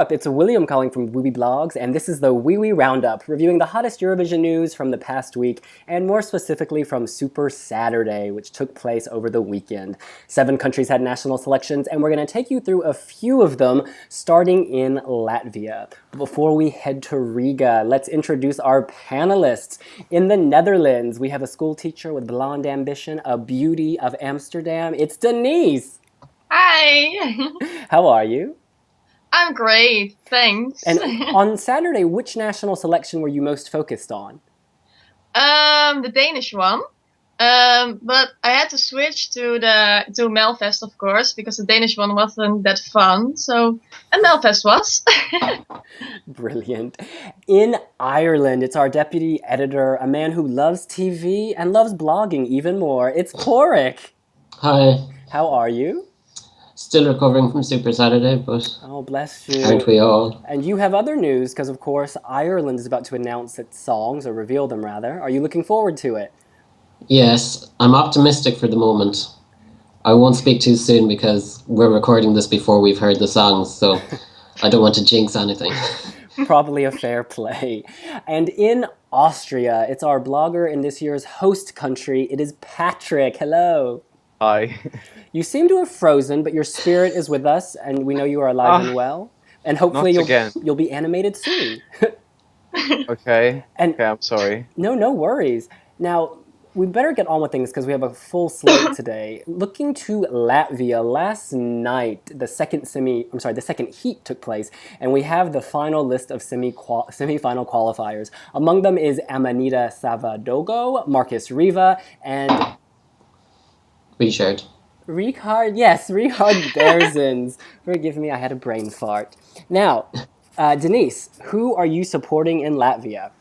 Europe? It's William calling from wiwibloggs, and this is the Wiwi Round Up, reviewing the hottest Eurovision news from the past week, and more specifically from Super Saturday, which took place over the weekend. 7 countries had national selections, and we're going to take you through a few of them, starting in Latvia. But before we head to Riga, let's introduce our panelists. In the Netherlands, we have a school teacher with blonde ambition, a beauty of Amsterdam. It's Denise! Hi! How are you? I'm great, thanks. And on Saturday, which national selection were you most focused on? The Danish one. But I had to switch to Melfest, of course, because the Danish one wasn't that fun. And Melfest was. Brilliant. In Ireland, it's our deputy editor, a man who loves TV and loves blogging even more. It's Kurijan. Hi. How are you? Still recovering from Super Saturday, but oh, bless you. Aren't we all? And you have other news, because of course Ireland is about to announce its songs, or reveal them rather. Are you looking forward to it? Yes, I'm optimistic for the moment. I won't speak too soon because we're recording this before we've heard the songs, so I don't want to jinx anything. Probably a fair play. And in Austria, it's our blogger in this year's host country. It is Patrick. Hello. Hi. You seem to have frozen, but your spirit is with us, and we know you are alive and well. And hopefully you'll be animated soon. Okay. And okay, I'm sorry. No worries. Now, we better get on with things because we have a full slate today. Looking to Latvia, last night the second heat took place, and we have the final list of semi-final qualifiers. Among them is Aminata Savadogo, Markus Riva, and Richard. Richard Berzins. Forgive me, I had a brain fart. Now, Denise, who are you supporting in Latvia?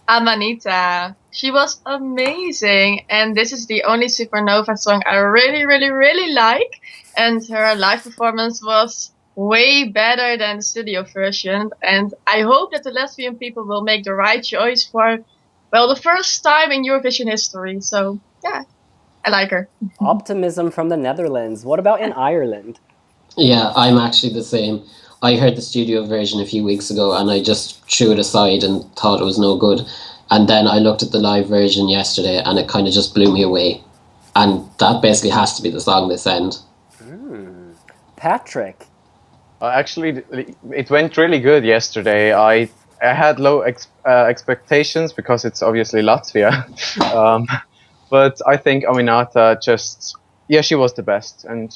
Aminata. She was amazing. And this is the only Supernova song I really, really, really like. And her live performance was way better than the studio version. And I hope that the Latvian people will make the right choice for, well, the first time in Eurovision history. So, yeah. I like her. Optimism from the Netherlands. What about in Ireland? Yeah, I'm actually the same. I heard the studio version a few weeks ago and I just threw it aside and thought it was no good. And then I looked at the live version yesterday and it kind of just blew me away. And that basically has to be the song they send. Patrick? Actually, it went really good yesterday. I had low expectations because it's obviously Latvia. But I think Aminata she was the best. And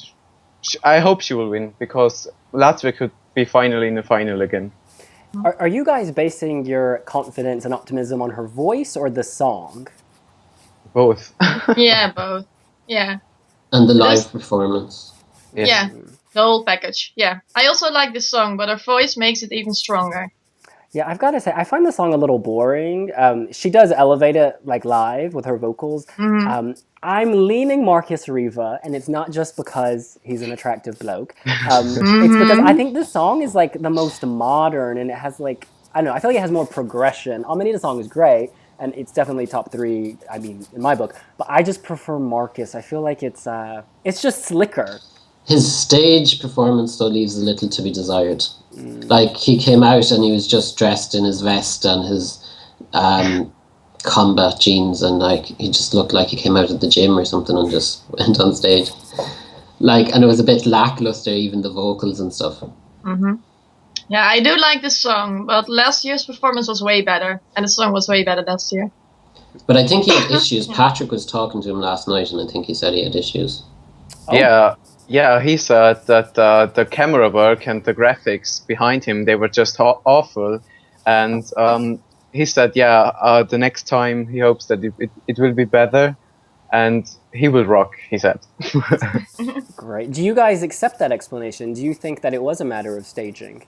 I hope she will win because Latvia could be finally in the final again. Are you guys basing your confidence and optimism on her voice or the song? Both. Yeah, both. Yeah. And the live performance. Yeah, the whole package. Yeah. I also like the song, but her voice makes it even stronger. Yeah, I've got to say, I find the song a little boring. She does elevate it like live with her vocals. Mm-hmm. I'm leaning Markus Riva, and it's not just because he's an attractive bloke. It's because I think this song is like the most modern, and it has like, I don't know, I feel like it has more progression. Aminata's song is great, and it's definitely top 3, I mean, in my book. But I just prefer Markus. I feel like it's just slicker. His stage performance, though, leaves a little to be desired. Like, he came out and he was just dressed in his vest and his combat jeans, and like he just looked like he came out of the gym or something and just went on stage. Like, and it was a bit lackluster, even the vocals and stuff. Mm-hmm. Yeah, I do like this song, but last year's performance was way better, and the song was way better last year. But I think he had issues. Patrick was talking to him last night, and I think he said he had issues. Oh. Yeah, he said that the camera work and the graphics behind him, they were just awful. And he said, the next time he hopes that it will be better. And he will rock, he said. Great. Do you guys accept that explanation? Do you think that it was a matter of staging?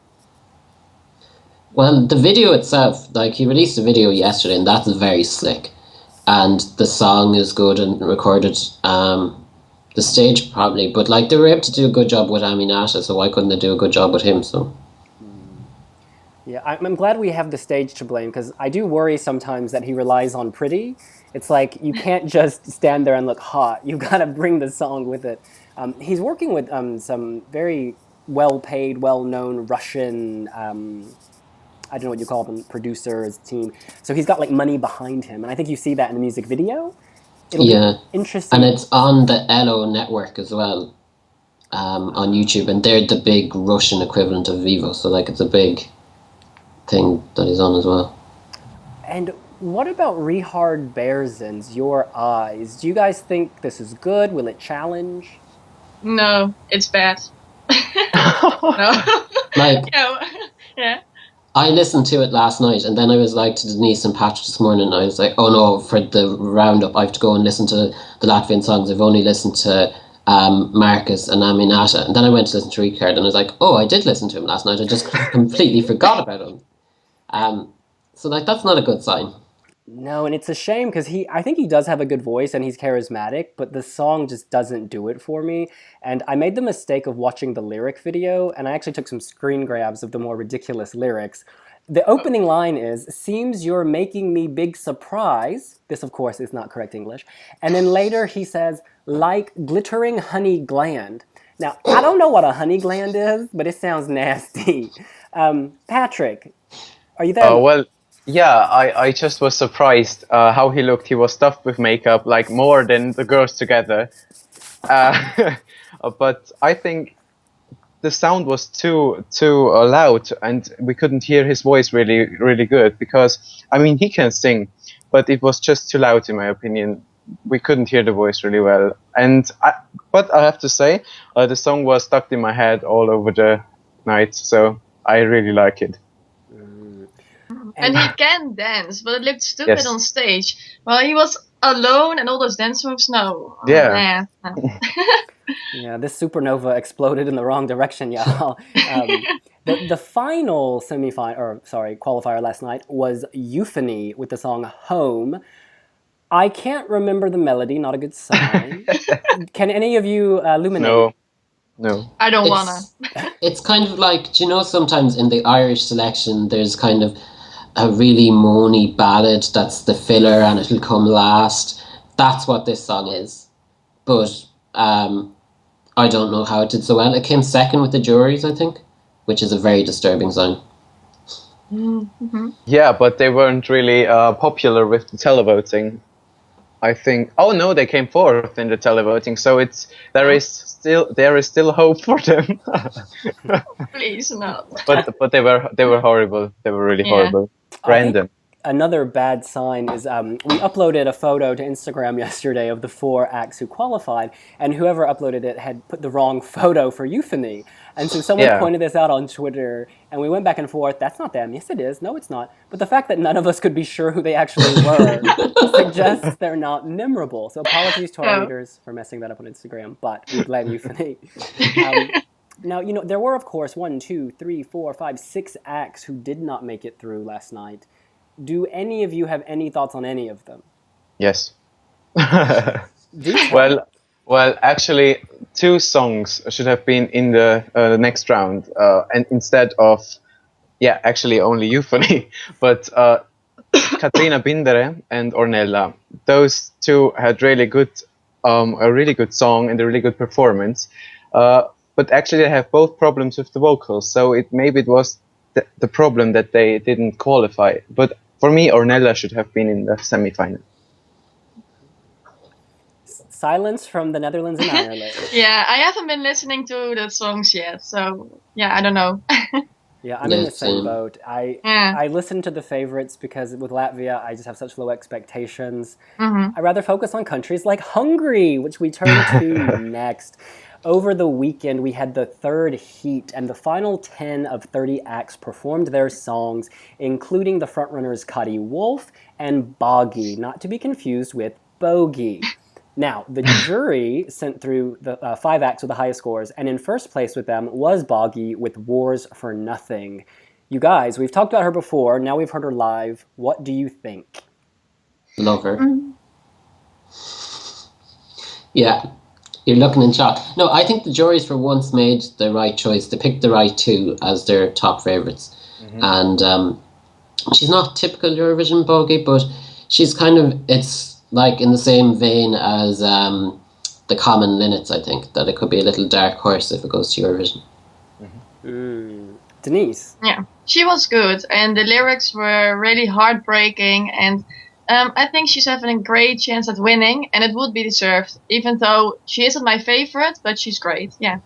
Well, the video itself, like, he released a video yesterday, and that's very slick. And the song is good and recorded. The stage probably, but like they were able to do a good job with Aminata, so why couldn't they do a good job with him? So yeah, I'm glad we have the stage to blame, because I do worry sometimes that he relies on pretty. It's like you can't just stand there and look hot. You got to bring the song with it. He's working with some very well-paid, well-known Russian, I don't know what you call them, producers, team. So he's got like money behind him. And I think you see that in the music video. It'll be interesting. And it's on the LO network as well, on YouTube. And they're the big Russian equivalent of Vivo. So like it's a big thing that he's on as well. And what about Richard Berzin's Your Eyes? Do you guys think this is good? Will it challenge? No, it's bad. No. Like, yeah. I listened to it last night, and then I was like to Denise and Patrick this morning, I was like, oh no, for the roundup, I have to go and listen to the Latvian songs. I've only listened to Markus and Aminata. And then I went to listen to Richard, and I was like, oh, I did listen to him last night. I just completely forgot about him. So like that's not a good sign. No, and it's a shame because I think he does have a good voice and he's charismatic, but the song just doesn't do it for me. And I made the mistake of watching the lyric video, and I actually took some screen grabs of the more ridiculous lyrics. The opening line is, "Seems you're making me big surprise." This, of course, is not correct English. And then later he says, "like glittering honey gland." Now, I don't know what a honey gland is, but it sounds nasty. Patrick, are you there? Well, yeah, I just was surprised how he looked. He was stuffed with makeup, like more than the girls together. But I think the sound was too loud, and we couldn't hear his voice really good. Because I mean, he can sing, but it was just too loud in my opinion. We couldn't hear the voice really well. But I have to say, the song was stuck in my head all over the night, so I really like it. And he can dance, but it looked stupid on stage. Well, he was alone and all those dance moves, no. Yeah. Yeah, this supernova exploded in the wrong direction, y'all. The final qualifier last night was Euphony with the song Home. I can't remember the melody, not a good sign. Can any of you illuminate? No. I don't wanna. It's kind of like, do you know, sometimes in the Irish selection, there's kind of a really moany ballad that's the filler and it'll come last. That's what this song is. But I don't know how it did so well. It came second with the Juries, I think, which is a very disturbing sign. Mm-hmm. Yeah, but they weren't really popular with the televoting. I think. Oh no, they came fourth in the televoting, so there is still hope for them. Please no. But they were horrible. They were really horrible. Random. Another bad sign is we uploaded a photo to Instagram yesterday of the 4 acts who qualified, and whoever uploaded it had put the wrong photo for Euphony. And so someone pointed this out on Twitter, and we went back and forth. That's not them. Yes, it is. No, it's not. But the fact that none of us could be sure who they actually were suggests they're not memorable. So apologies to our readers for messing that up on Instagram, but we blame Euphony. Now, you know, there were, of course, 1, 2, 3, 4, 5, 6 acts who did not make it through last night. Do any of you have any thoughts on any of them? Yes. Well, actually, 2 songs should have been in the next round, and instead of, actually only Euphony, but Katrina Bindere and Ornella. Those 2 had really good, a really good song and a really good performance. But actually, they have both problems with the vocals, so maybe it was the problem that they didn't qualify. But for me, Ornella should have been in the semi-final. Silence from the Netherlands and Ireland. Yeah, I haven't been listening to the songs yet, so I don't know. Yeah, I'm in the same boat. I listen to the favorites because with Latvia, I just have such low expectations. Mm-hmm. I'd rather focus on countries like Hungary, which we turn to next. Over the weekend, we had the 3rd heat, and the final 10 of 30 acts performed their songs, including the frontrunners Kadi Wolf and Boggy, not to be confused with Bogey. Now, the jury sent through the 5 acts with the highest scores, and in first place with them was Boggy with Wars for Nothing. You guys, we've talked about her before, now we've heard her live. What do you think? Love her. Mm-hmm. Yeah. You're looking in shock. No, I think the juries for once made the right choice. They picked the right 2 as their top favourites. Mm-hmm. And she's not typical Eurovision bogey, but she's kind of, it's like in the same vein as the Common Linnets, I think, that it could be a little dark horse if it goes to Eurovision. Denise? Yeah, she was good, and the lyrics were really heartbreaking, and I think she's having a great chance at winning, and it would be deserved, even though she isn't my favorite, but she's great, yeah.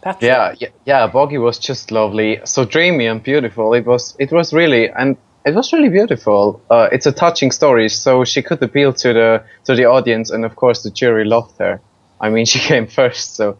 Patrick? Yeah. Boggy was just lovely, so dreamy and beautiful. It was really beautiful. It's a touching story, so she could appeal to the audience, and of course the jury loved her. I mean, she came first, so.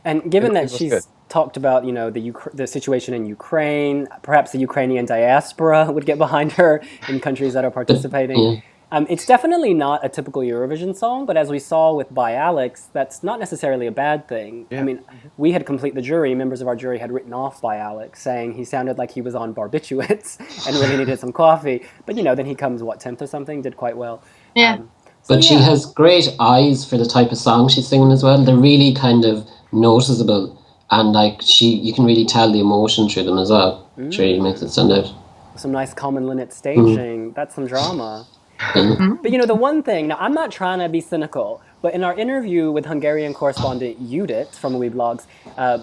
And given that was she's good. talked about, the situation in Ukraine, perhaps the Ukrainian diaspora would get behind her in countries that are participating. Yeah. It's definitely not a typical Eurovision song, but as we saw with By Alex, that's not necessarily a bad thing. Yeah. I mean, we had complete the jury, members of our jury had written off By Alex, saying he sounded like he was on barbiturates and really needed some coffee. But, then he comes, 10th or something, did quite well. Yeah. But she has great eyes for the type of song she's singing as well. They're really kind of noticeable, and like you can really tell the emotion through them as well. Which really makes it stand out. Some nice common linnet staging. That's some drama. But the one thing, now I'm not trying to be cynical, but in our interview with Hungarian correspondent Judith from wiwibloggs,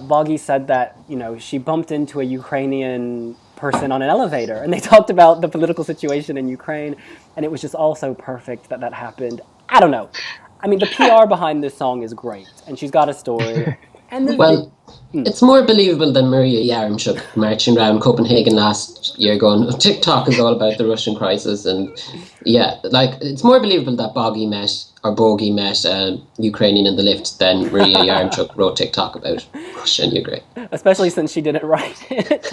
Boggy said that, she bumped into a Ukrainian person on an elevator, and they talked about the political situation in Ukraine, and it was just all so perfect that happened. I don't know. I mean, the PR behind this song is great, and she's got a story. And it's more believable than Maria Yaremchuk marching around Copenhagen last year going, TikTok is all about the Russian crisis. And it's more believable that Bogey met a Ukrainian in the lift than Maria Yaremchuk wrote TikTok about Russia and Ukraine. Especially since she didn't write it.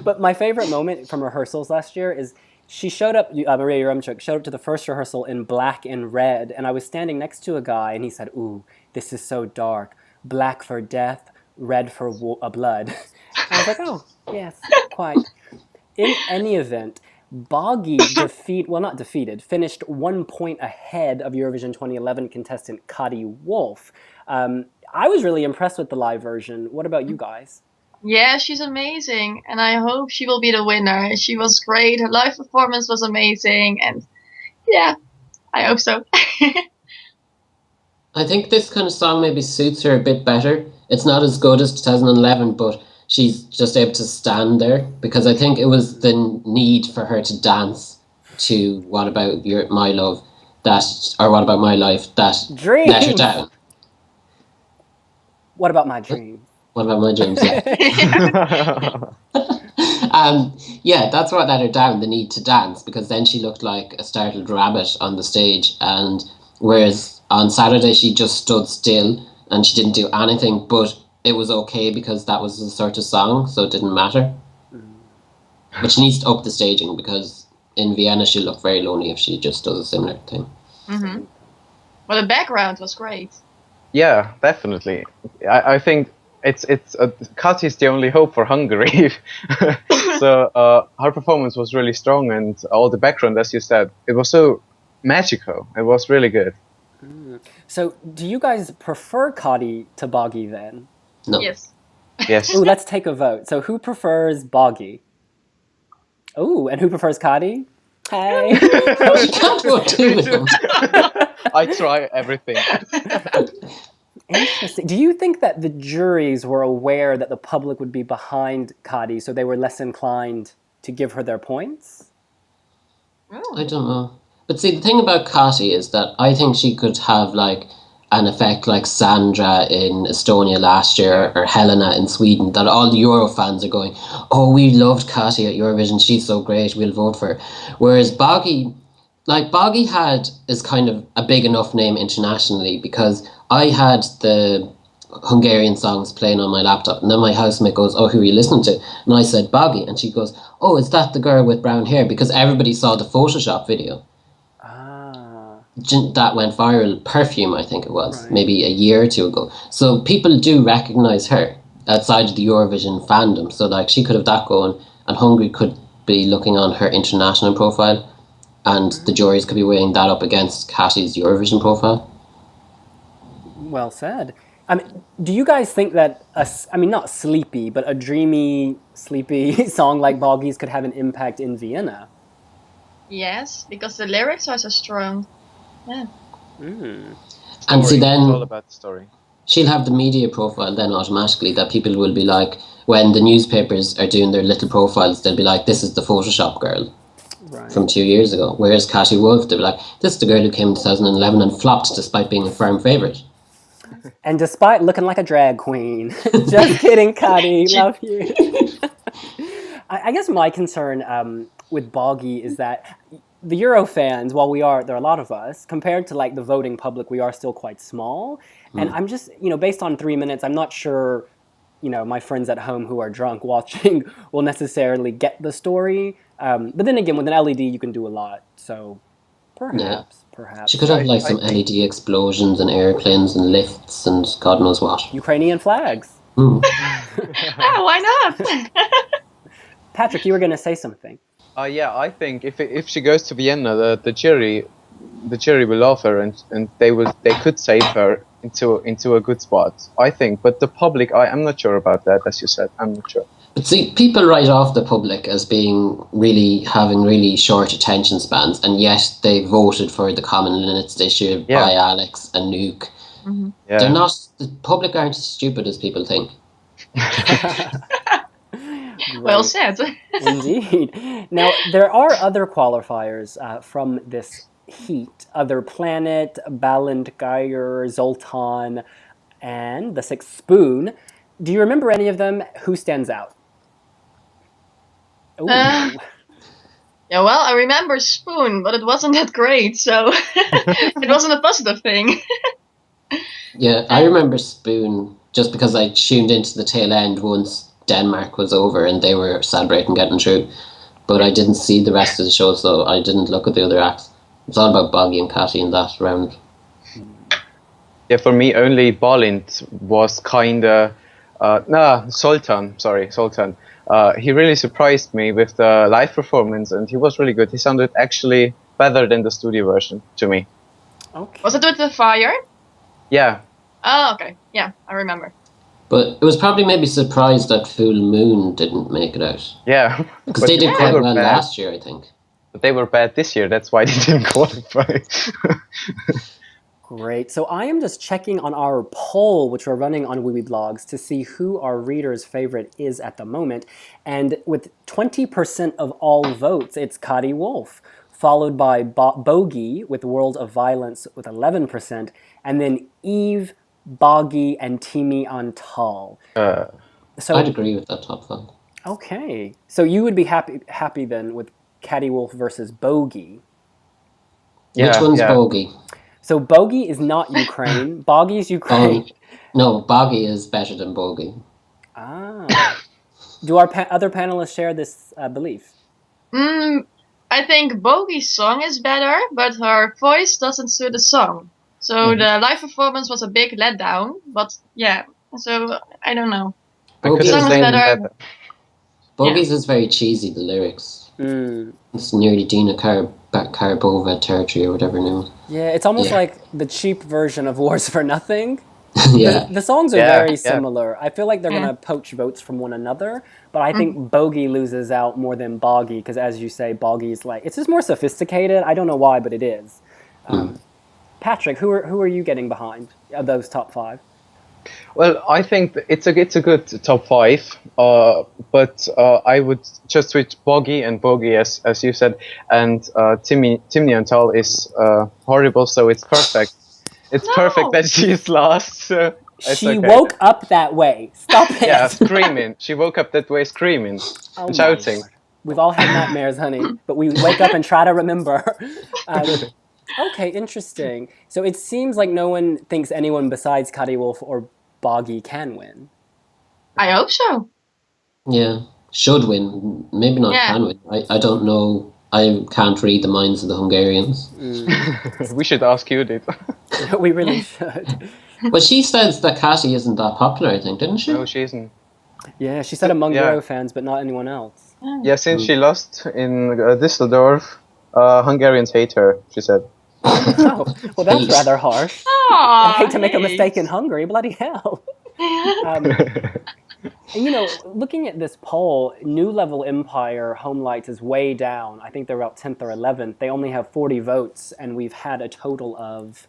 But my favorite moment from rehearsals last year is she showed up, Maria Yaremchuk showed up to the first rehearsal in black and red, and I was standing next to a guy, and he said, "Ooh, this is so dark. Black for death, red for blood." And I was like, oh, yes, quite. In any event, Boggy finished 1 point ahead of Eurovision 2011 contestant Kadi Wolf. I was really impressed with the live version. What about you guys? Yeah, she's amazing, and I hope she will be the winner. She was great, her live performance was amazing, and yeah, I hope so. I think this kind of song maybe suits her a bit better. It's not as good as 2011, but she's just able to stand there, because I think it was the need for her to dance to What About My Love, or What About My Life, that Dream. let her down. What About My Dream? What About My Dreams, yeah. That's what let her down, the need to dance, because then she looked like a startled rabbit on the stage, and whereas on Saturday she just stood still and she didn't do anything, but it was okay because that was the sort of song, so it didn't matter. But she needs to up the staging, because in Vienna she'll look very lonely if she just does a similar thing. Mm-hmm. Well, the background was great. Yeah, definitely. I think it's Kati is the only hope for Hungary. So her performance was really strong, and all the background, as you said, it was so magical. It was really good. So, do you guys prefer Kati to Boggy then? No. Yes. Yes. Ooh, let's take a vote. So, who prefers Boggy? Ooh, and who prefers Kati? Hey. You can't vote two of them. I try everything. Interesting. Do you think that the juries were aware that the public would be behind Kati, so they were less inclined to give her their points? I don't know. But see, the thing about Kati is that I think she could have like an effect like Sandra in Estonia last year, or Helena in Sweden, that all the Euro fans are going, oh, we loved Kati at Eurovision, she's so great, we'll vote for her. Whereas Boggy is kind of a big enough name internationally, because I had the Hungarian songs playing on my laptop, and then my housemate goes, oh, who are you listening to? And I said Boggy, and she goes, oh, is that the girl with brown hair? Because everybody saw the Photoshop video. That went viral. Perfume, I think it was, maybe a year or two ago. So people do recognise her outside of the Eurovision fandom. So like she could have that going, and Hungary could be looking on her international profile, and the juries could be weighing that up against Kati's Eurovision profile. Well said. Do you guys think that not sleepy, but a dreamy, sleepy song like Boggy's could have an impact in Vienna? Yes, because the lyrics are so strong. Yeah. And see, then it's all about the story. she'll have the media profile then automatically that people will be like, when the newspapers are doing their little profiles, they'll be like, this is the Photoshop girl from 2 years ago. Whereas Katy Wolf, they'll be like, this is the girl who came in 2011 and flopped despite being a firm favourite. And despite looking like a drag queen. Just kidding, Katy. Love you. I guess my concern with Boggy is that the Euro fans, while there are a lot of us, compared to like the voting public, we are still quite small. And I'm just, based on 3 minutes, I'm not sure, my friends at home who are drunk watching will necessarily get the story. But then again, with an LED, you can do a lot. So perhaps. She could have like some LED explosions and airplanes and lifts and God knows what. Ukrainian flags. Why not? Patrick, you were going to say something. Yeah, I think if she goes to Vienna, the jury will love her and they could save her into a good spot, I think. But the public, I'm not sure about that, as you said. I'm not sure. But see, people write off the public as having really short attention spans, and yet they voted for the Common Linnets this year by Alex and Nuke. Mm-hmm. Yeah. The public aren't as stupid as people think. Well said. Indeed. Now, there are other qualifiers from this heat. Other Planet, Balintgeier, Zoltan, and the Sixth Spoon. Do you remember any of them? Who stands out? Yeah, well, I remember Spoon, but it wasn't that great, so it wasn't a positive thing. Yeah, I remember Spoon just because I tuned into the tail end once Denmark was over and they were celebrating getting through. But I didn't see the rest of the show, so I didn't look at the other acts. It's all about Boggy and Katy in that round. Yeah, for me, only Balint was kind of... Sultan. He really surprised me with the live performance, and he was really good. He sounded actually better than the studio version to me. Okay. Was it with the fire? Yeah. Oh, okay. Yeah, I remember. But it was probably maybe surprised that Full Moon didn't make it out. Yeah. Because they did quite well bad last year, I think. But they were bad this year, that's why they didn't qualify. Great. So I am just checking on our poll, which we're running on wiwibloggs, to see who our readers' favorite is at the moment. And with 20% of all votes, it's Katy Wolf, followed by Bogey with World of Violence with 11%, and then Eve, Boggy, and Timi Antal. So I'd agree with that top 5. Okay. So you would be happy then with Katy Wolf versus Bogey. Yeah, which one's Bogey? So Bogey is not Ukraine. Boggy's Ukraine. No, Boggy is better than Bogey. Ah. Do our other panelists share this belief? I think Bogey's song is better, but her voice doesn't suit the song. So the live performance was a big letdown. But yeah, so I don't know. Bogey's The song is better. Bogey's is very cheesy, the lyrics. It's nearly Dina Karbova territory or whatever her name is. Yeah, it's almost like the cheap version of Wars for Nothing. Yeah. The songs are very similar. I feel like they're going to poach votes from one another, but I think Bogey loses out more than Boggy, because as you say, Boggy's like, it's just more sophisticated. I don't know why, but it is. Patrick, who are you getting behind of those top 5? Well, I think it's a good top 5, but I would just switch Boggy and Bogey, as you said, and Timi Antal is horrible, so it's perfect. It's perfect that she is last. So she woke up that way. Stop it. Yeah, screaming. She woke up that way screaming and shouting. We've all had nightmares, honey, but we wake up and try to remember. Okay, interesting. So it seems like no one thinks anyone besides Katy Wolf or Boggy can win. I hope so. Yeah, should win. Maybe not can win. I don't know. I can't read the minds of the Hungarians. We should ask Judith. We really should. Well, she says that Katy isn't that popular, I think, didn't she? No, she isn't. Yeah, she said among Euro fans, but not anyone else. Yeah, since she lost in Düsseldorf, Hungarians hate her, she said. Oh, well, that's rather harsh. I hate to make a mistake in Hungary, bloody hell. And, looking at this poll, New Level Empire Home Lights is way down. I think they're about 10th or 11th. They only have 40 votes, and we've had a total of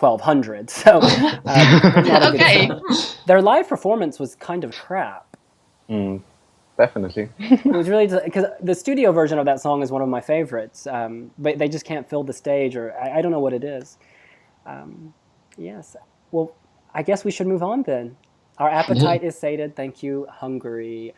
1200. So not a good Okay. sign. Their live performance was kind of crap. Definitely. It was really, because the studio version of that song is one of my favorites, but they just can't fill the stage, or I don't know what it is. Yes. Well, I guess we should move on then. Our appetite is sated. Thank you, Hungary.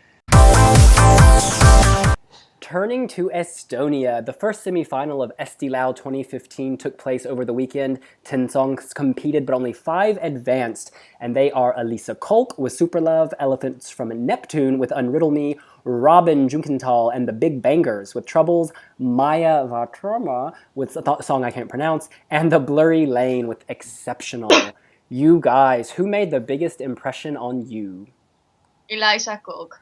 Turning to Estonia, the first semi-final of Eesti Laul 2015 took place over the weekend. 10 songs competed, but only 5 advanced, and they are Elisa Kolk with Super Love, Elephants from Neptune with Unriddle Me, Robin Junkenthal and the Big Bangers with Troubles, Maya Vartrama with a song I can't pronounce, and The Blurry Lane with Exceptional. You guys, who made the biggest impression on you? Elisa Kolk.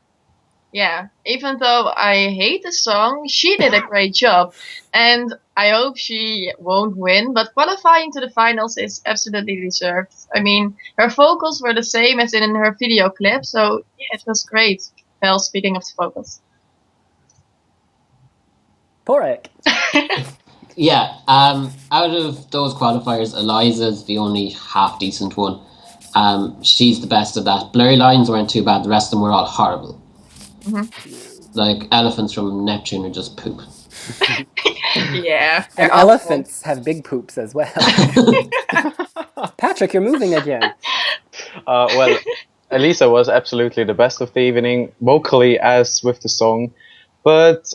Yeah, even though I hate the song, she did a great job. And I hope she won't win, but qualifying to the finals is absolutely deserved. I mean, her vocals were the same as in her video clip, so yeah, it was great. Well, speaking of the vocals. Porek. Yeah, out of those qualifiers, Eliza's the only half-decent one. She's the best of that. Blurry Lines weren't too bad, the rest of them were all horrible. Like, Elephants from Neptune are just poop. Yeah. And elephants have big poops as well. Patrick, you're moving again. Well, Elisa was absolutely the best of the evening, vocally as with the song. But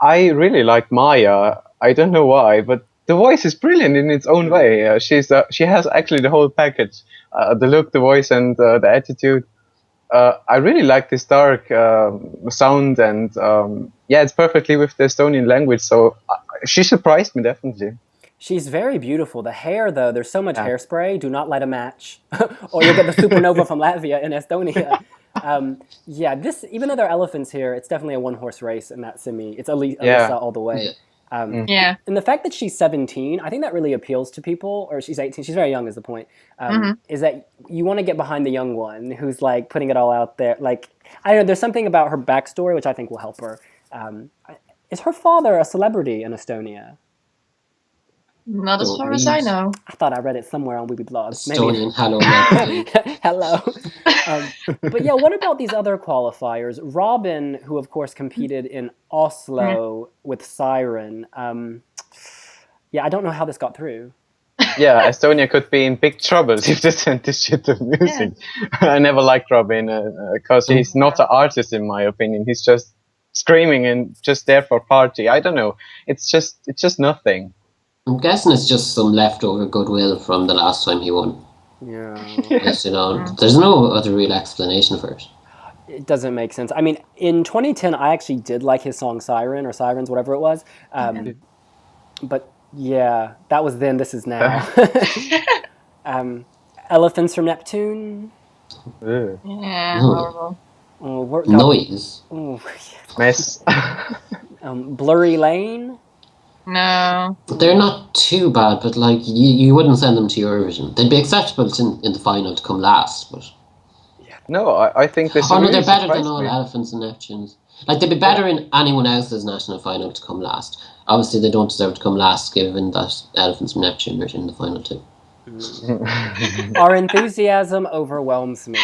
I really like Maya. I don't know why, but the voice is brilliant in its own way. She has actually the whole package. The look, the voice, and the attitude. I really like this dark sound, and yeah, it's perfectly with the Estonian language, so she surprised me, definitely. She's very beautiful. The hair, though, there's so much hairspray. Do not light a match, or you'll get the supernova from Latvia in Estonia. Yeah, this, even though there are elephants here, it's definitely a one-horse race in that semi. It's Elisa all the way. Yeah. And the fact that she's 17, I think that really appeals to people, or she's 18, she's very young is the point, is that you want to get behind the young one who's like putting it all out there. Like, I don't know, there's something about her backstory which I think will help her. Is her father a celebrity in Estonia? Not as far as I know. I thought I read it somewhere on wiwibloggs. Estonian, hello. Hello. But yeah, what about these other qualifiers? Robin, who of course competed in Oslo with Siren. Yeah, I don't know how this got through. Yeah, Estonia could be in big trouble if they sent this shit to music. I never liked Robin because he's not an artist, in my opinion. He's just screaming and just there for party. I don't know. It's just nothing. I'm guessing it's just some leftover goodwill from the last time he won. Yeah. Yes, you know, there's no other real explanation for it. It doesn't make sense. I mean, in 2010, I actually did like his song Siren, or Sirens, whatever it was. But yeah, that was then, this is now. Elephants from Neptune. Yeah, horrible. Noise. Mess. Blurry Lane. No. They're not too bad, but like you wouldn't send them to Eurovision. They'd be acceptable in the final to come last, but no, I think this. Oh no, they're better than all Elephants and Neptunes. Like, they'd be better in anyone else's national final to come last. Obviously, they don't deserve to come last, given that Elephants and Neptune are in the final too. Our enthusiasm overwhelms me.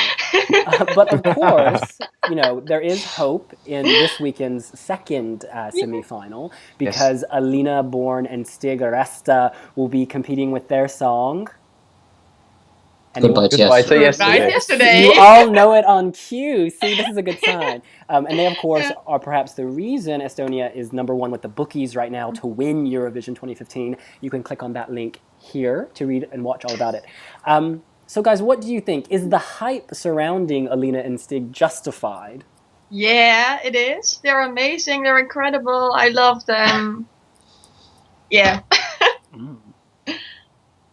But of course, you know, there is hope in this weekend's second semi-final, because Alina Born and Stig Resta will be competing with their song. Goodbye to Yesterday. You all know it on cue. See, this is a good sign. And they, of course, are perhaps the reason Estonia is #1 with the bookies right now to win Eurovision 2015. You can click on that link here to read and watch all about it. So, guys, what do you think? Is the hype surrounding Alina and Stig justified? Yeah, it is. They're amazing. They're incredible. I love them. Yeah.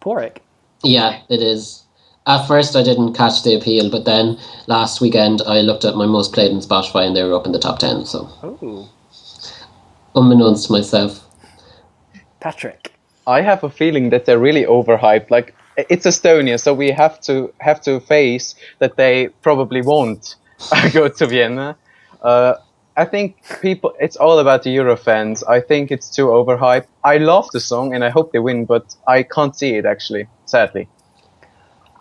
Porek. Yeah, it is. At first, I didn't catch the appeal, but then last weekend I looked at my most played in Spotify and they were up in the top 10. So, unbeknownst to myself. Patrick. I have a feeling that they're really overhyped. Like, it's Estonia, so we have to face that they probably won't go to Vienna. I think people, it's all about the Euro fans. I think it's too overhyped. I love the song and I hope they win, but I can't see it actually, sadly.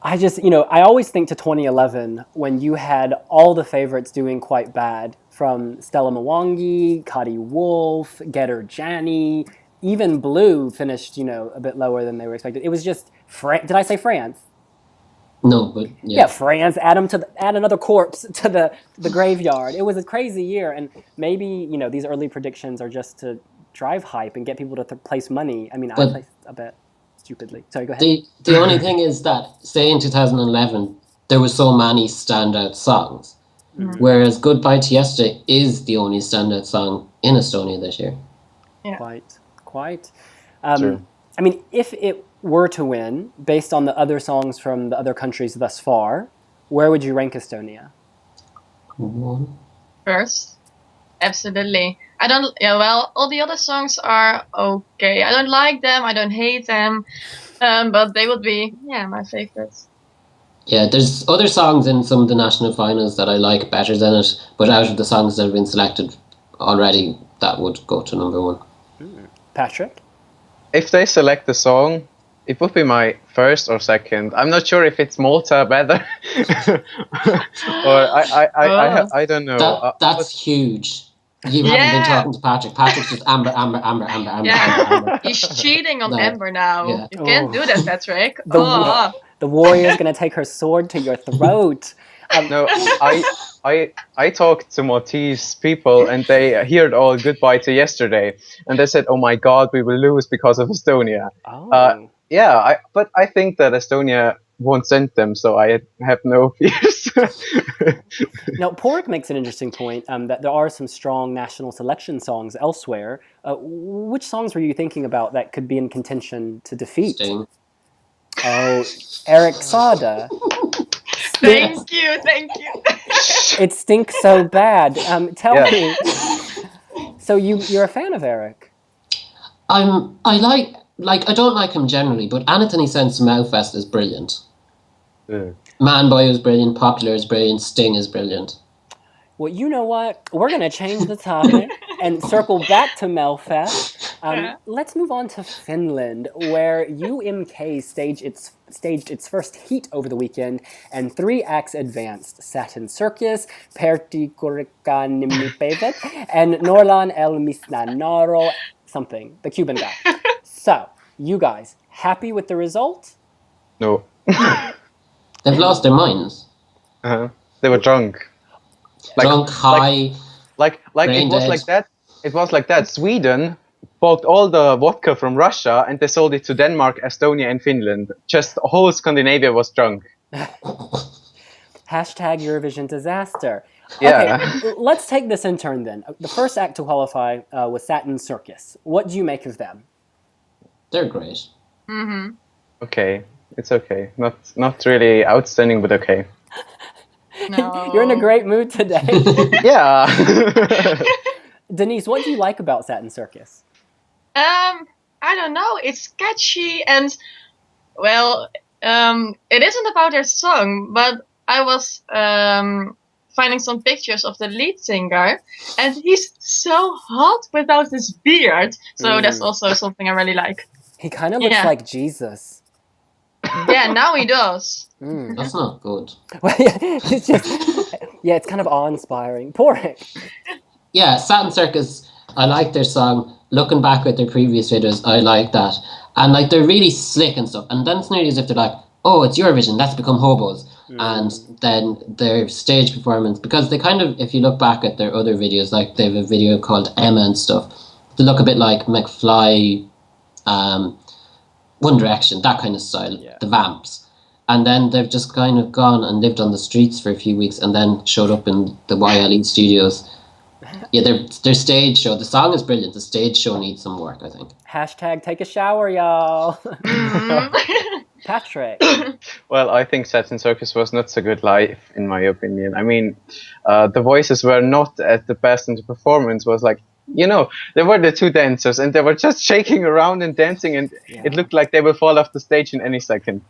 I just, I always think to 2011 when you had all the favorites doing quite bad, from Stella Mwangi, Kadi Wolf, Getter Jani, even Blue finished, a bit lower than they were expected. It was just, did I say France? No, but Yeah, France. Add another corpse to the graveyard. It was a crazy year, and maybe these early predictions are just to drive hype and get people to place money. I mean, I placed a bet stupidly. Sorry, go ahead. The only thing is that, say in 2011, there were so many standout songs, whereas Goodbye to Yesterday is the only standout song in Estonia this year. Yeah. Quite. True. I mean, if it were to win, based on the other songs from the other countries thus far, where would you rank Estonia? First, absolutely. All the other songs are okay. I don't like them, I don't hate them, but they would be, my favorites. Yeah, there's other songs in some of the national finals that I like better than it, but out of the songs that have been selected already, that would go to number one. Patrick? If they select the song, it would be my first or second. I'm not sure if it's Malta better, or I don't know. That's huge. You haven't been talking to Patrick. Patrick's just Amber. Yeah, he's cheating on Amber now. Yeah. You can't do that, Patrick. The warrior's gonna take her sword to your throat. No, I talked to Maltese people and they heard all Goodbye to Yesterday, and they said, "Oh my God, we will lose because of Estonia." But I think that Estonia won't send them, so I have no fears. Now, Porik makes an interesting point that there are some strong national selection songs elsewhere. Which songs were you thinking about that could be in contention to defeat? Sting. Oh, Eric Saade. Thank you. It stinks so bad. Tell me. So you're a fan of Eric? I don't like him generally, but anything he sends to Melfest is brilliant. Man Boy is brilliant, Popular is brilliant, Sting is brilliant. Well, you know what? We're going to change the topic and circle back to Melfest. Let's move on to Finland, where UMK staged its first heat over the weekend, and 3 acts advanced: Satin Circus, Pertti, Kurijan, Nimipaivat, and Norlan Misionario, something, the Cuban guy. So, you guys, happy with the result? No. They've lost their minds. They were drunk. Drunk, high. Like it was like that. It was like that. Sweden bought all the vodka from Russia and they sold it to Denmark, Estonia, and Finland. Just whole Scandinavia was drunk. Hashtag Eurovision disaster. Yeah. Okay, let's take this in turn then. The first act to qualify was Satin Circus. What do you make of them? They're great. Okay, it's okay. Not really outstanding, but okay. No. You're in a great mood today. Yeah. Denise, what do you like about Satin Circus? I don't know. It's catchy and, it isn't about their song, but I was finding some pictures of the lead singer, and he's so hot without his beard. So that's also something I really like. He kind of looks like Jesus. Yeah, now he does. That's not good. Well, it's kind of awe-inspiring. Porik. Yeah, Satin Circus, I like their song. Looking back at their previous videos, I like that. And they're really slick and stuff. And then it's nearly as if they're like, oh, it's Eurovision, let's become hobos. And then their stage performance, because they kind of, if you look back at their other videos, they have a video called Emma and stuff, they look a bit like McFly, One Direction, that kind of style, the Vamps. And then they've just kind of gone and lived on the streets for a few weeks and then showed up in the YLE studios. Yeah, their stage show, the song is brilliant, the stage show needs some work, I think. Hashtag take a shower, y'all. Patrick. Well, I think Satin Circus was not so good live, in my opinion. I mean, the voices were not at the best, and the performance was like, there were the 2 dancers, and they were just shaking around and dancing, and it looked like they will fall off the stage in any second.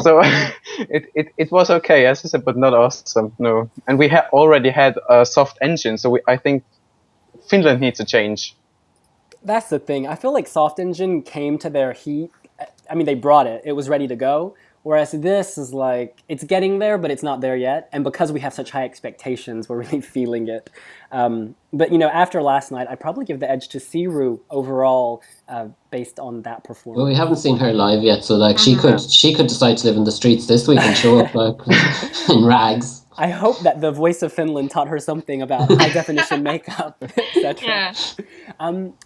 So it was okay, as I said, but not awesome. No, and we already had a soft engine, so I think Finland needs a change. That's the thing. I feel like Soft Engine came to their heat. I mean, they brought it. It was ready to go. Whereas this is like, it's getting there, but it's not there yet. And because we have such high expectations, we're really feeling it. But, you know, after last night, I'd probably give the edge to Siru overall based on that performance. Well, we haven't seen her live yet, so like she could decide to live in the streets this week and show up like in rags. I hope that the Voice of Finland taught her something about high-definition makeup, etc. Yeah.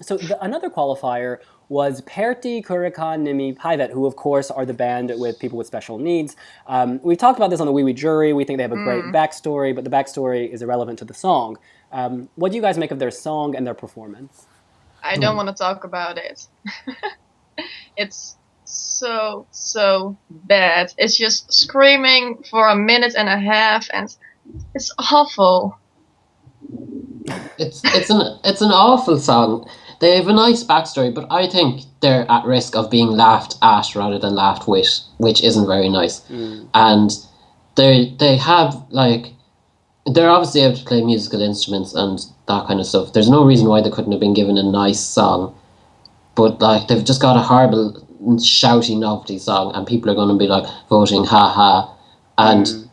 So another qualifier was Pertti, Kurijan, Nimipaivat, who of course are the band with people with special needs. We've talked about this on the Wiwi jury. We think they have a great backstory, but the backstory is irrelevant to the song. What do you guys make of their song and their performance? I don't want to talk about it. It's so bad. It's just screaming for a minute and a half, and it's awful. It's an awful song. They have a nice backstory, but I think they're at risk of being laughed at rather than laughed with, which isn't very nice. And they have like, they're obviously able to play musical instruments and that kind of stuff. There's no reason why they couldn't have been given a nice song, but like they've just got a horrible shouty novelty song, and people are going to be like voting ha ha. And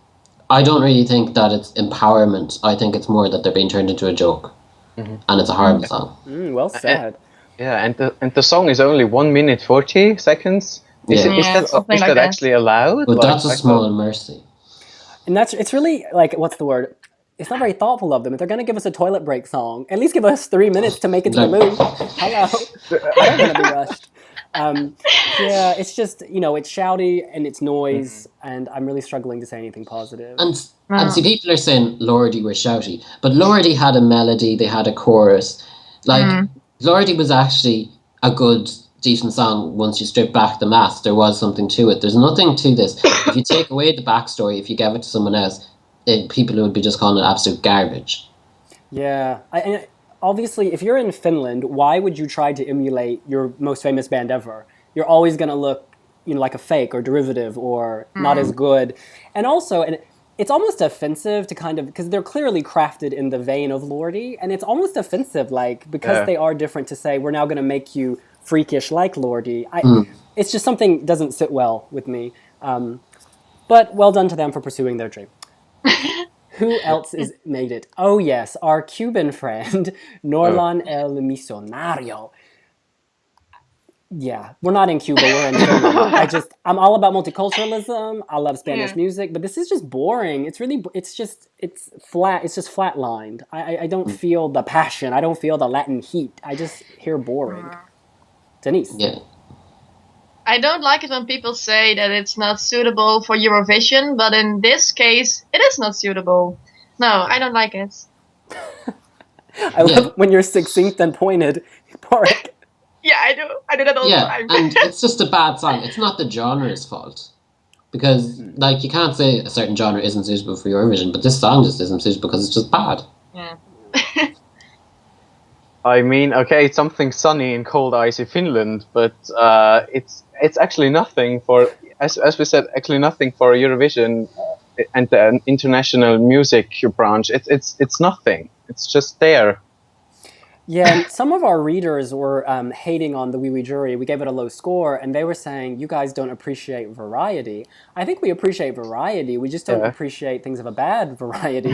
I don't really think that it's empowerment. I think it's more that they're being turned into a joke. And it's a horrible song. Well said. And the song is only 1 minute 40 seconds. Is that actually allowed? But that's a small mercy. And it's really like, what's the word? It's not very thoughtful of them. If they're going to give us a toilet break song, at least give us 3 minutes to make it to the mood. Hello. I don't want to be rushed. Yeah, it's just, you know, it's shouty and it's noise, and I'm really struggling to say anything positive. And see, people are saying Lordy were shouty, but Lordy had a melody, they had a chorus. Like, Lordy was actually a good, decent song once you strip back the mask. There was something to it. There's nothing to this. If you take away the backstory, if you give it to someone else, people would be just calling it absolute garbage. Yeah, and obviously, if you're in Finland, why would you try to emulate your most famous band ever? You're always going to look, you know, like a fake or derivative or not as good. And also, and it's almost offensive to kind of, because they're clearly crafted in the vein of Lordi, and it's almost offensive, like, because they are different, to say, we're now going to make you freakish like Lordi. It's just something doesn't sit well with me. But well done to them for pursuing their dream. Who else made it? Oh yes, our Cuban friend, Norlan el Misionario. Yeah, we're not in Cuba, we're in Finland. I'm all about multiculturalism. I love Spanish music, but this is just boring. It's flat. It's just flatlined. I don't feel the passion. I don't feel the Latin heat. I just hear boring. Denise. Yeah. I don't like it when people say that it's not suitable for Eurovision, but in this case, it is not suitable. No, I don't like it. I love when you're succinct and pointed. Porrick. Yeah, I do. I do that all the time. And it's just a bad song. It's not the genre's fault. Because, like, you can't say a certain genre isn't suitable for Eurovision, but this song just isn't suitable because it's just bad. Yeah. I mean, okay, it's something sunny in cold, icy Finland, but it's actually nothing for, as we said, actually nothing for Eurovision and the international music branch. It's nothing. It's just there. Yeah, and some of our readers were hating on the Wiwi jury. We gave it a low score, and they were saying, you guys don't appreciate variety. I think we appreciate variety. We just don't appreciate things of a bad variety.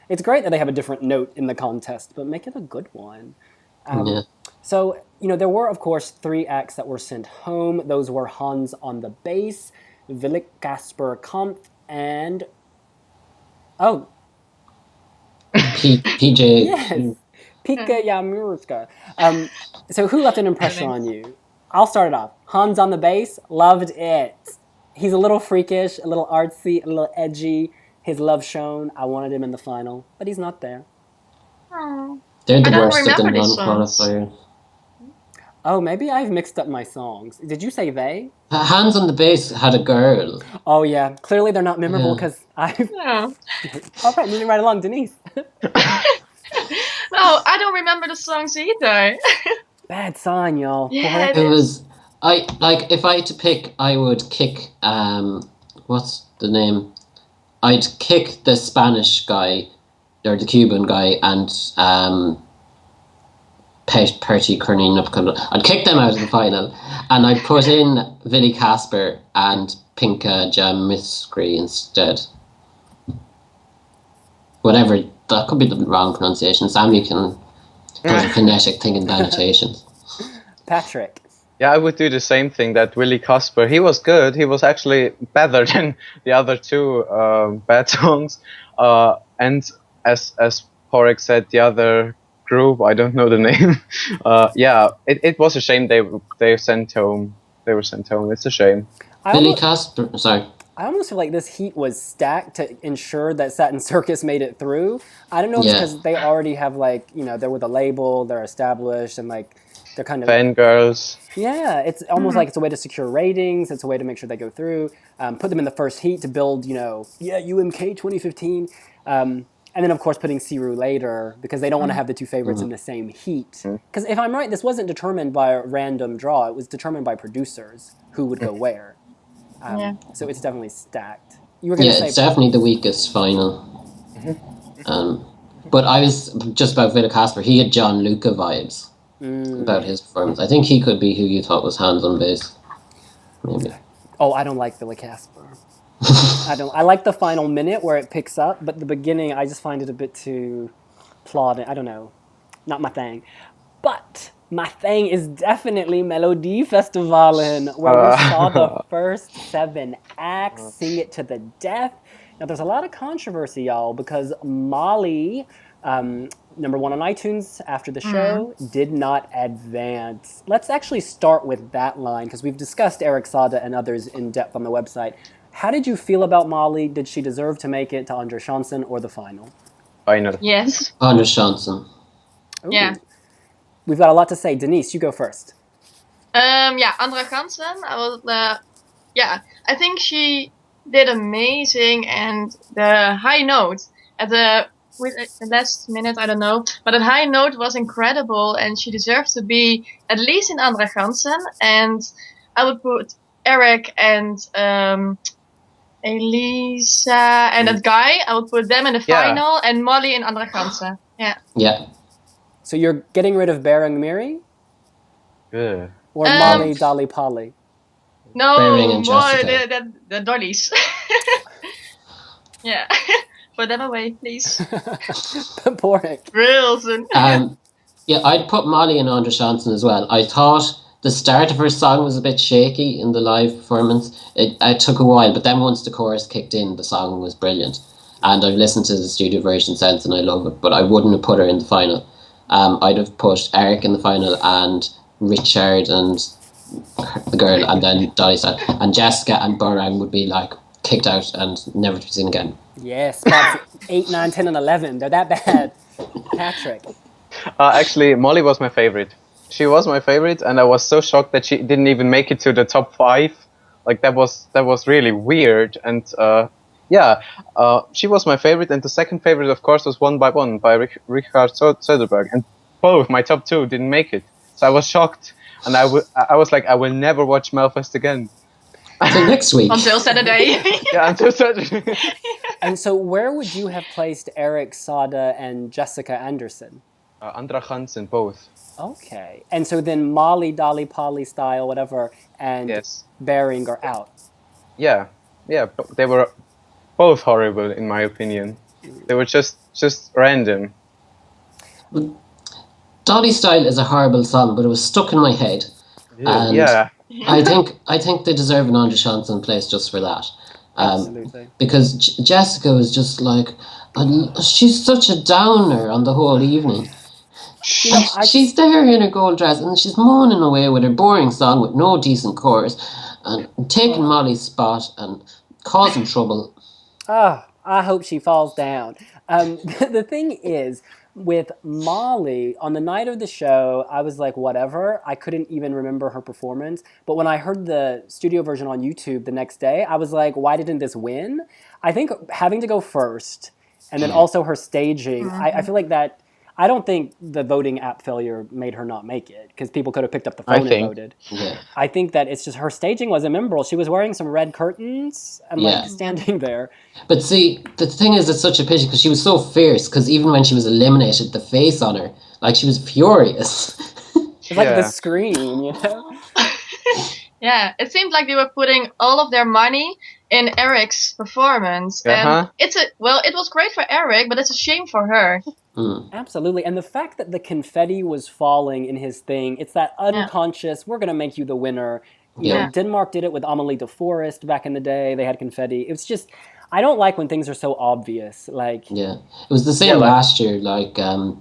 It's great that they have a different note in the contest, but make it a good one. So, you know, there were, of course, 3 acts that were sent home. Those were Hans on the bass, Villik Gasper Kampf, and... Oh. PJ. Yes. Pika Yamurska. So who left an impression on you? I'll start it off. Hans on the bass, loved it. He's a little freakish, a little artsy, a little edgy. His love shown. I wanted him in the final, but he's not there. Oh. They're the worst of the non-qualifiers. Oh, maybe I've mixed up my songs. Did you say they? Hands on the Bass had a girl. Oh, yeah. Clearly they're not memorable because I've... Yeah. All right, moving right along. Denise. No, I don't remember the songs either. Bad sign, y'all. Yeah, It was... if I had to pick, I would kick... what's the name? I'd kick the Spanish guy or the Cuban guy, and Pertti, I'd kick them out of the final, and I'd put in Vili Kasper and Pinka Jamiskri instead. Whatever, that could be the wrong pronunciation. Sam, you can put a phonetic thing in the annotations. Patrick. Yeah, I would do the same thing. That Willy Kasper, he was good. He was actually better than the other two bad songs. And as Porek said, the other group, I don't know the name. It was a shame they sent home. They were sent home. It's a shame. Willy Kasper, sorry. I almost feel like this heat was stacked to ensure that Satin Circus made it through. I don't know if it's because they already have they're with a label, they're established, and they're kind of fangirls. Yeah, it's almost like it's a way to secure ratings. It's a way to make sure they go through. Put them in the first heat to build, UMK 2015. And then, of course, putting Siru later because they don't want to have the two favorites in the same heat. Because if I'm right, this wasn't determined by a random draw. It was determined by producers who would go where. So it's definitely stacked. You were going to say it's definitely the weakest final. But I was just about Vili Kasper. He had John Luca vibes about his performance. I think he could be who you thought was hands on bass. Maybe. Oh, I don't like Vili Kasper. I like the final minute where it picks up, but the beginning I just find it a bit too plodding. I don't know. Not my thing. But my thing is definitely Melodifestivalen, where we saw the first 7 acts, sing it to the death. Now, there's a lot of controversy, y'all, because Molly, number 1 on iTunes after the show, did not advance. Let's actually start with that line, because we've discussed Erik Saade and others in depth on the website. How did you feel about Molly? Did she deserve to make it to Andre Chansen or the final? Final. Yes. Andre Chansen. Yeah. We've got a lot to say. Denise, you go first. Andre Chansen. I think she did amazing, and the high note at the last minute, I don't know, but the high note was incredible, and she deserves to be at least in Andre Chansen. And I would put Eric and Elisa and that guy. I would put them in the final, and Molly in Andre Chansen. Yeah. So you're getting rid of Bering Miri? Yeah. Or Molly, Dolly, Polly? No, Bering and more Jessica. the dollies. Yeah. Put them away, please. Porek. Wilson. I'd put Molly and Andre Chansen as well. I thought the start of her song was a bit shaky in the live performance. It took a while, but then once the chorus kicked in, the song was brilliant. And I've listened to the studio version since, and I love it, but I wouldn't have put her in the final. I'd have put Eric in the final, and Richard and the girl, and then Dolly Style. And Jessica and Burang would be kicked out and never to be seen again. Yes, spots 8, 9, 10, and 11. They're that bad. Patrick. Actually, Molly was my favorite. She was my favorite, and I was so shocked that she didn't even make it to the top 5. That was really weird. And she was my favorite, and the second favorite, of course, was One by One by Richard Söderberg, and both my top 2 didn't make it. So I was shocked, and I was like, I will never watch Melfest again. Until next week. Until Saturday. Until Saturday. And so where would you have placed Erik Saade and Jessica Andersson? Andre Chansen, both. Okay. And so then Molly, Dolly, Polly Style, whatever, and Bering are out. Yeah. They were both horrible, in my opinion. They were just random. Dolly Style is a horrible song, but it was stuck in my head. And I think they deserve an Andre Chansen place just for that. Absolutely. Because Jessica was just she's such a downer on the whole evening. She's there in her gold dress, and she's moaning away with her boring song with no decent chorus, and taking Molly's spot and causing trouble. I hope she falls down. The thing is, with Molly, on the night of the show, I was like, whatever. I couldn't even remember her performance. But when I heard the studio version on YouTube the next day, I was like, why didn't this win? I think having to go first, and then also her staging, I feel like that... I don't think the voting app failure made her not make it because people could have picked up the I phone and think. voted. Yeah. I think that it's just her staging was memorable. She was wearing some red curtains and Yeah. like standing there. But see, the thing is, it's such a pity because she was so fierce. Because even when she was eliminated, the face on her, like she was furious. It's like Yeah. the scream, you know? Yeah, it seemed like they were putting all of their money in Eric's performance, and it was great for Eric, but it's a shame for her. Absolutely. And the fact that the confetti was falling in his thing, it's that unconscious, we're going to make you the winner. You know, Denmark did it with Amelie de Forest back in the day. They had confetti. It's just, I don't like when things are so obvious. Like, yeah, it was the same last year. Like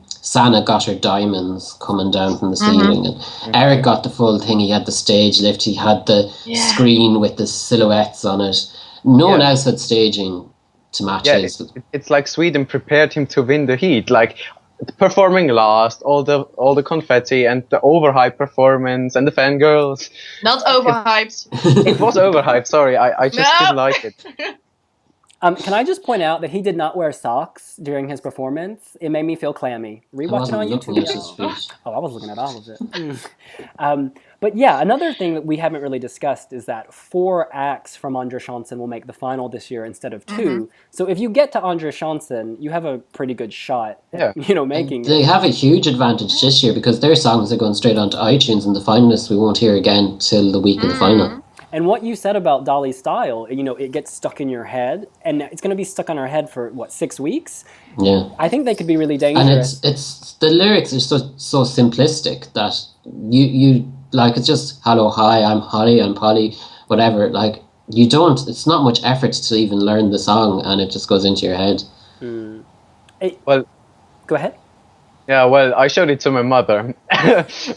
Sana got her diamonds coming down from the ceiling, and Eric got the full thing. He had the stage lift. He had the screen with the silhouettes on it. No one else had staging to match his. It's like Sweden prepared him to win the heat. Like performing last, all the confetti and the overhyped performance and the fangirls. Not overhyped. It was overhyped. Sorry, I just didn't like it. Can I just point out that he did not wear socks during his performance? It made me feel clammy. Rewatch it on YouTube. Oh, I was looking at all of it. But yeah, another thing that we haven't really discussed is that 4 acts from Anders Chansen will make the final this year instead of 2. So if you get to Anders Chansen, you have a pretty good shot at, making They it. have a huge advantage this year because their songs are going straight onto iTunes, and the finalists we won't hear again till the week of the final. And what you said about Dolly's style, it gets stuck in your head, and it's going to be stuck on our head for, 6 weeks? Yeah. I think they could be really dangerous. And it's the lyrics are so simplistic that you like, it's just, hello, hi, I'm Holly, I'm Polly, whatever. Like, it's not much effort to even learn the song, and it just goes into your head. Well, go ahead. Yeah, well, I showed it to my mother,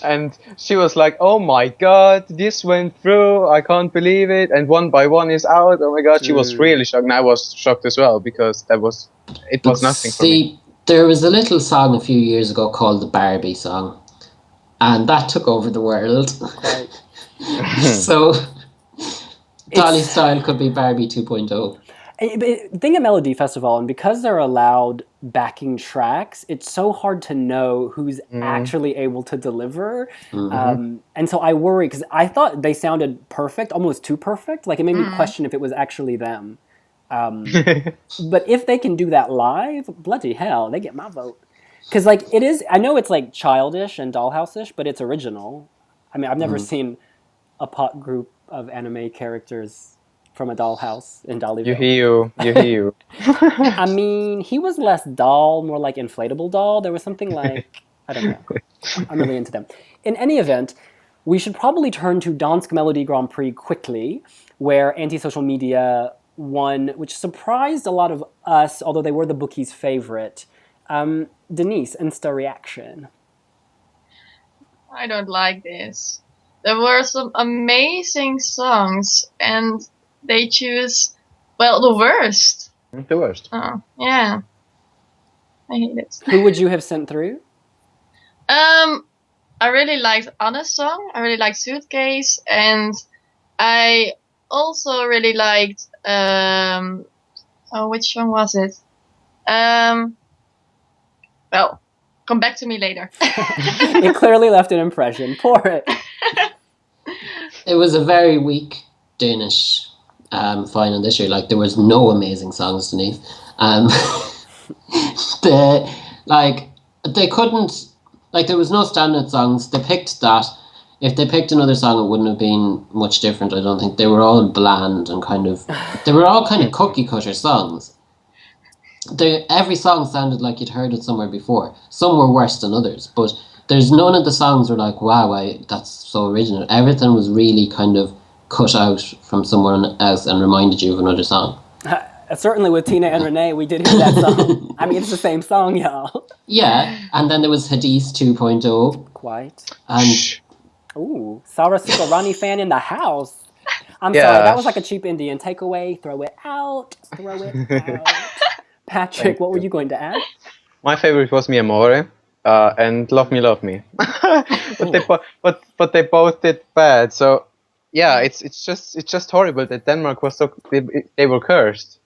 and she was like, "Oh my God, this went through! I can't believe it!" And one by one is out. Oh my God, she was really shocked, and I was shocked as well because it was nothing for me. There was a little song a few years ago called the Barbie song, and that took over the world. So, Dolly's style could be Barbie 2.0. The thing at Melodifestivalen, and because they're allowed backing tracks, it's so hard to know who's actually able to deliver. And so I worry, because I thought they sounded perfect, almost too perfect. Like, it made me question if it was actually them. But if they can do that live, bloody hell, they get my vote. Because, like, it is, I know it's, like, childish and dollhouse-ish, but it's original. I mean, I've never seen a pop group of anime characters from a dollhouse in Dollyville. You hear. I mean, he was less doll, more like inflatable doll. There was something like, I don't know. I'm really into them. In any event, we should probably turn to Dansk Melodi Grand Prix quickly, where anti-social media won, which surprised a lot of us, although they were the bookies' favorite. Denise, Insta reaction. I don't like this. There were some amazing songs, and they choose, the worst. The worst. Oh, yeah. I hate it. Who would you have sent through? I really liked Anna's song. I really liked Suitcase, and I also really liked, which song was it? Come back to me later. It clearly left an impression. Pour it. It was a very weak Danish final this year. Like, there was no amazing songs underneath. They couldn't, like, there was no standard songs. They picked that. If they picked another song, it wouldn't have been much different, I don't think. They were all bland and they were all kind of cookie cutter songs. Every song sounded like you'd heard it somewhere before. Some were worse than others, but there's none of the songs were like, wow, that's so original. Everything was really kind of cut out from someone else and reminded you of another song. Certainly with Tina and Renee, we did hear that song. I mean, it's the same song, y'all. Yeah, and then there was Hadith 2.0. Quite. And ooh, Sarah Sukarani fan in the house. I'm sorry, that was like a cheap Indian takeaway. Throw it out. Throw it out. Patrick, what were you going to add? My favorite was Mi Amore and Love Me, Love Me. but they both did bad. So yeah, it's just horrible that Denmark was they were cursed.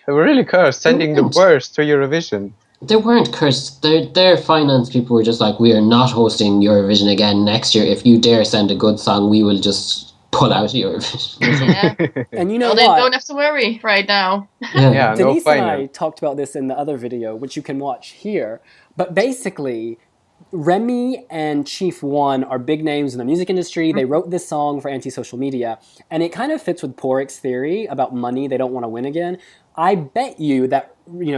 They were really cursed, sending the worst to Eurovision. They weren't cursed. Their finance people were just like, we are not hosting Eurovision again next year. If you dare send a good song, we will just pull out of Eurovision. Yeah. And you know Well, they what? don't have to worry right now. Yeah, no Denise and I finance. talked about this in the other video, which you can watch here. But basically, Remy and Chief One are big names in the music industry. They wrote this song for anti-social media, and it kind of fits with Porik's theory about money. They don't want to win again. I bet you that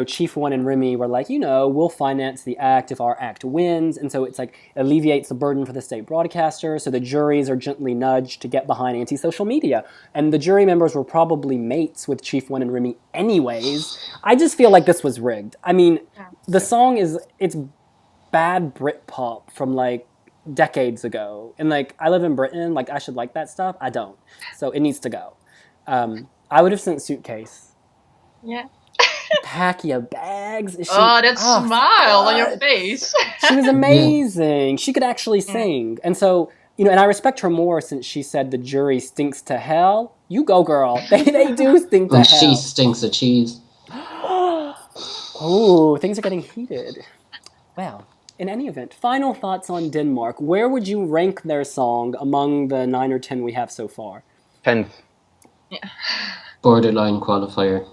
Chief One and Remy were like, we'll finance the act if our act wins, and so it's like alleviates the burden for the state broadcaster. So the juries are gently nudged to get behind anti-social media, and the jury members were probably mates with Chief One and Remy anyways. I just feel like this was rigged. I mean, the song it's bad Britpop from like decades ago, and like I live in Britain, like I should like that stuff. I don't, so it needs to go. I would have sent Suitcase. Yeah. Pack your bags. That smile on your face. She was amazing. She could actually sing, and so and I respect her more since she said the jury stinks to hell. You go, girl. They do stink to hell. She stinks of cheese. Oh, things are getting heated. Well, in any event, final thoughts on Denmark. Where would you rank their song among the 9 or 10 we have so far? 10th. Yeah. Borderline qualifier.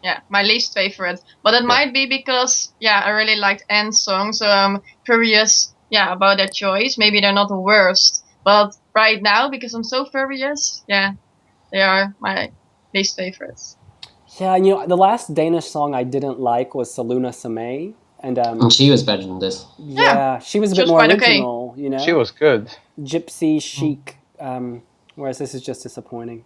Yeah, my least favorite. But it might be because, I really liked Anne's song, so I'm curious, about their choice. Maybe they're not the worst. But right now, because I'm so furious, they are my least favorites. Yeah, the last Danish song I didn't like was Saluna Samay. And she was better than this. Yeah, she was a bit more original, She was good. Gypsy, chic, whereas this is just disappointing.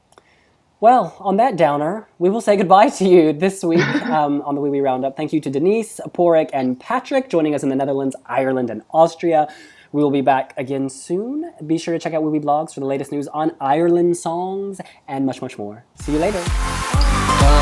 Well, on that downer, we will say goodbye to you this week on the Wiwi Round Up. Thank you to Denise, Porik, and Patrick joining us in the Netherlands, Ireland, and Austria. We will be back again soon. Be sure to check out Wiwi Blogs for the latest news on Ireland songs and much, much more. See you later. Bye.